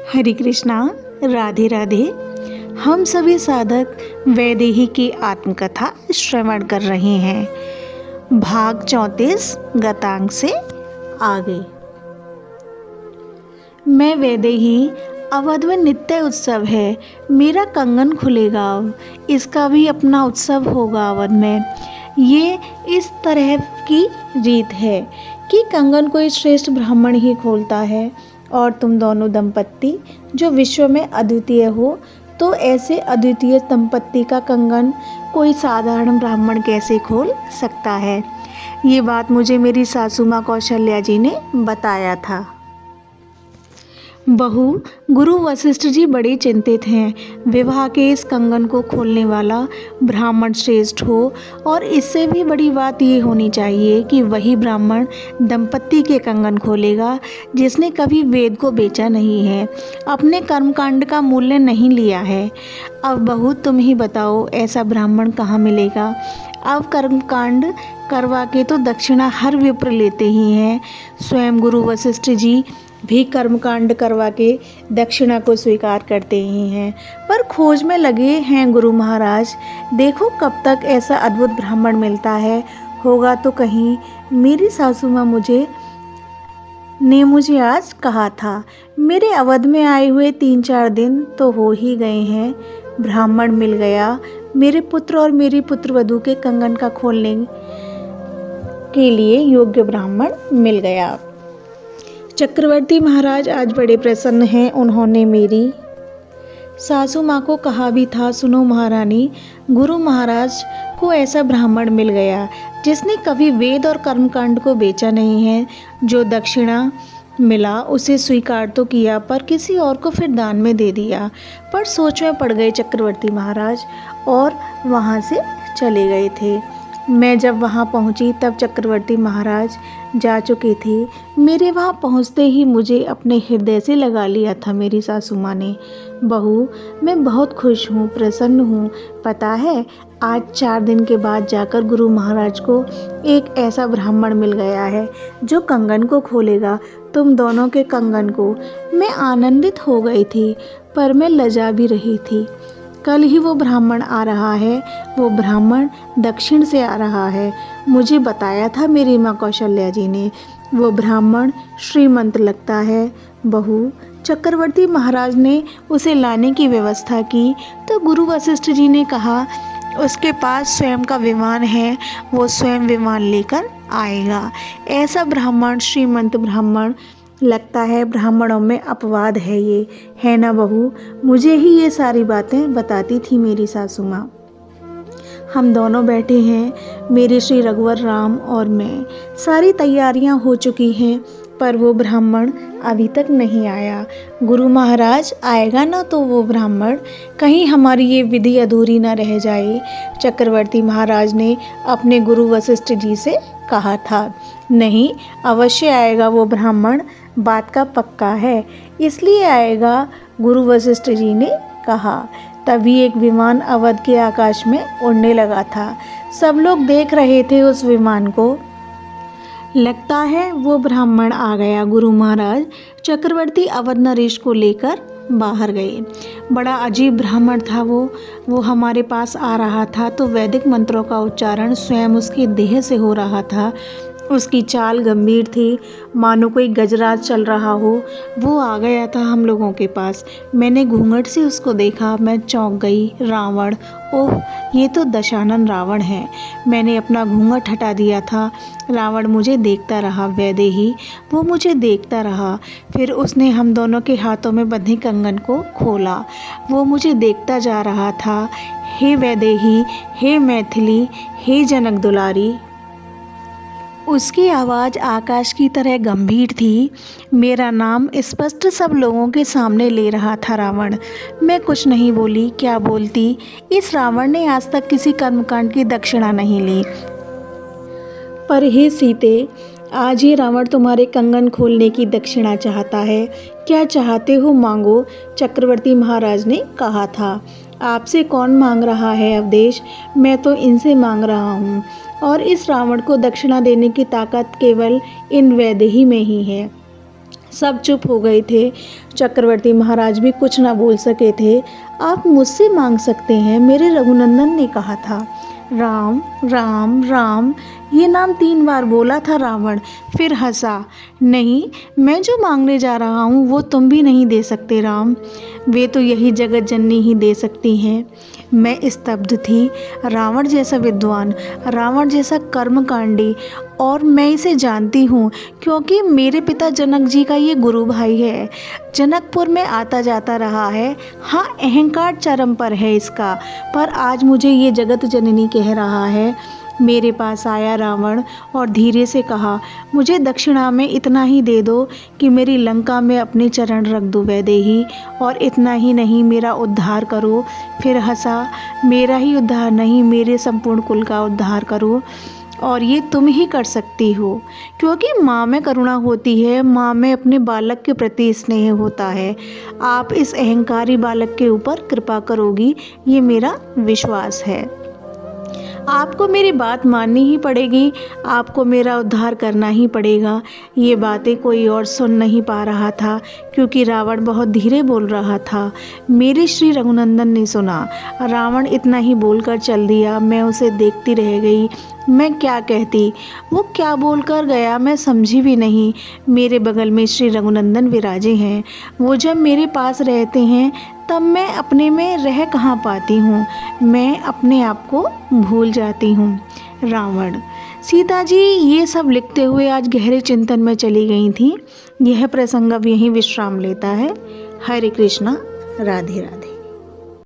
हरे कृष्णा। राधे राधे। हम सभी साधक वैदेही की आत्मकथा श्रवण कर रहे हैं। भाग 34 गतांक से आगे। मैं वैदेही, अवध में नित्य उत्सव है। मेरा कंगन खुलेगा अब। इसका भी अपना उत्सव होगा अवध में। ये इस तरह की रीत है कि कंगन कोई श्रेष्ठ ब्राह्मण ही खोलता है, और तुम दोनों दंपत्ति जो विश्व में अद्वितीय हो, तो ऐसे अद्वितीय दंपत्ति का कंगन कोई साधारण ब्राह्मण कैसे खोल सकता है। ये बात मुझे मेरी सासू माँ कौशल्या जी ने बताया था। बहू, गुरु वशिष्ठ जी बड़े चिंतित हैं। विवाह के इस कंगन को खोलने वाला ब्राह्मण श्रेष्ठ हो, और इससे भी बड़ी बात ये होनी चाहिए कि वही ब्राह्मण दंपत्ति के कंगन खोलेगा जिसने कभी वेद को बेचा नहीं है, अपने कर्मकांड का मूल्य नहीं लिया है। अब बहू, तुम ही बताओ, ऐसा ब्राह्मण कहाँ मिलेगा। अब कर्मकांड करवा के तो दक्षिणा हर विप्र लेते ही हैं। स्वयं गुरु वशिष्ठ जी भी कर्मकांड करवा के दक्षिणा को स्वीकार करते ही हैं, पर खोज में लगे हैं गुरु महाराज। देखो कब तक ऐसा अद्भुत ब्राह्मण मिलता है। होगा तो कहीं। मेरी सासू माँ मुझे आज कहा था। मेरे अवध में आए हुए 3-4 दिन तो हो ही गए हैं। ब्राह्मण मिल गया। मेरे पुत्र और मेरी पुत्रवधू के कंगन का खोलने के लिए योग्य ब्राह्मण मिल गया। चक्रवर्ती महाराज आज बड़े प्रसन्न हैं। उन्होंने मेरी सासू माँ को कहा भी था, सुनो महारानी, गुरु महाराज को ऐसा ब्राह्मण मिल गया जिसने कभी वेद और कर्मकांड को बेचा नहीं है। जो दक्षिणा मिला उसे स्वीकार तो किया, पर किसी और को फिर दान में दे दिया। पर सोच में पड़ गए चक्रवर्ती महाराज और वहाँ से चले गए थे। मैं जब वहाँ पहुँची तब चक्रवर्ती महाराज जा चुके थे। मेरे वहाँ पहुँचते ही मुझे अपने हृदय से लगा लिया था मेरी सासू माँ ने। बहू, मैं बहुत खुश हूँ, प्रसन्न हूँ। पता है, आज 4 दिन के बाद जाकर गुरु महाराज को एक ऐसा ब्राह्मण मिल गया है जो कंगन को खोलेगा, तुम दोनों के कंगन को। मैं आनंदित हो गई थी, पर मैं लजा भी रही थी। कल ही वो ब्राह्मण आ रहा है। वो ब्राह्मण दक्षिण से आ रहा है। मुझे बताया था मेरी माँ कौशल्या जी ने। वो ब्राह्मण श्रीमंत लगता है। बहू, चक्रवर्ती महाराज ने उसे लाने की व्यवस्था की तो गुरु वशिष्ठ जी ने कहा, उसके पास स्वयं का विमान है, वो स्वयं विमान लेकर आएगा। ऐसा ब्राह्मण, श्रीमंत ब्राह्मण लगता है। ब्राह्मणों में अपवाद है, ये है ना बहू। मुझे ही ये सारी बातें बताती थी मेरी सासू माँ। हम दोनों बैठे हैं, मेरे श्री रघुवर राम और मैं। सारी तैयारियां हो चुकी हैं, पर वो ब्राह्मण अभी तक नहीं आया। गुरु महाराज आएगा ना तो वो ब्राह्मण, कहीं हमारी ये विधि अधूरी ना रह जाए। चक्रवर्ती महाराज ने अपने गुरु वशिष्ठ जी से कहा था। नहीं, अवश्य आएगा वो ब्राह्मण, बात का पक्का है, इसलिए आएगा, गुरु वशिष्ठ जी ने कहा। तभी एक विमान अवध के आकाश में उड़ने लगा था। सब लोग देख रहे थे उस विमान को। लगता है वो ब्राह्मण आ गया। गुरु महाराज चक्रवर्ती अवध नरेश को लेकर बाहर गए। बड़ा अजीब ब्राह्मण था वो हमारे पास आ रहा था तो वैदिक मंत्रों का उच्चारण स्वयं उसकी देह से हो रहा था। उसकी चाल गंभीर थी, मानो कोई गजराज चल रहा हो। वो आ गया था हम लोगों के पास। मैंने घूंघट से उसको देखा, मैं चौंक गई। रावण, ओह, ये तो दशानन रावण है। मैंने अपना घूंघट हटा दिया था। रावण मुझे देखता रहा। वैदेही, वो मुझे देखता रहा। फिर उसने हम दोनों के हाथों में बंधे कंगन को खोला। वो मुझे देखता जा रहा था। हे वैदेही, हे मैथिली, हे जनक दुलारी। उसकी आवाज़ आकाश की तरह गंभीर थी। मेरा नाम स्पष्ट सब लोगों के सामने ले रहा था रावण। मैं कुछ नहीं बोली, क्या बोलती। इस रावण ने आज तक किसी कर्मकांड की दक्षिणा नहीं ली। पर हे सीते, आज ये रावण तुम्हारे कंगन खोलने की दक्षिणा चाहता है। क्या चाहते हो मांगो, चक्रवर्ती महाराज ने कहा था। आपसे कौन मांग रहा है अवधेश, मैं तो इनसे मांग रहा हूँ, और इस रावण को दक्षिणा देने की ताकत केवल इन वैदेही में ही है। सब चुप हो गए थे। चक्रवर्ती महाराज भी कुछ ना बोल सके थे। आप मुझसे मांग सकते हैं, मेरे रघुनंदन ने कहा था। राम राम राम ये नाम 3 बार बोला था रावण, फिर हंसा। नहीं, मैं जो मांगने जा रहा हूँ वो तुम भी नहीं दे सकते राम, वे तो यही जगत जननी ही दे सकती हैं। मैं स्तब्ध थी। रावण जैसा विद्वान, रावण जैसा कर्मकांडी, और मैं इसे जानती हूँ क्योंकि मेरे पिता जनक जी का ये गुरु भाई है। जनकपुर में आता जाता रहा है। हाँ, अहंकार चरम पर है इसका, पर आज मुझे ये जगत जननी कह रहा है। मेरे पास आया रावण और धीरे से कहा, मुझे दक्षिणा में इतना ही दे दो कि मेरी लंका में अपने चरण रख दो वैदेही, और इतना ही नहीं, मेरा उद्धार करो। फिर हंसा। मेरा ही उद्धार नहीं, मेरे संपूर्ण कुल का उद्धार करो, और ये तुम ही कर सकती हो, क्योंकि माँ में करुणा होती है, माँ में अपने बालक के प्रति स्नेह होता है। आप इस अहंकारी बालक के ऊपर कृपा करोगी, ये मेरा विश्वास है। आपको मेरी बात माननी ही पड़ेगी, आपको मेरा उद्धार करना ही पड़ेगा। ये बातें कोई और सुन नहीं पा रहा था क्योंकि रावण बहुत धीरे बोल रहा था। मेरे श्री रघुनंदन ने सुना। रावण इतना ही बोलकर चल दिया। मैं उसे देखती रह गई। मैं क्या कहती, वो क्या बोलकर गया मैं समझी भी नहीं। मेरे बगल में श्री रघुनंदन विराजे हैं। वो जब मेरे पास रहते हैं तब मैं अपने में रह कहाँ पाती हूँ, मैं अपने आप को भूल जाती हूँ। रावण। सीता जी ये सब लिखते हुए आज गहरे चिंतन में चली गई थीं। यह प्रसंग अब यहीं विश्राम लेता है। हरे कृष्णा, राधे राधे।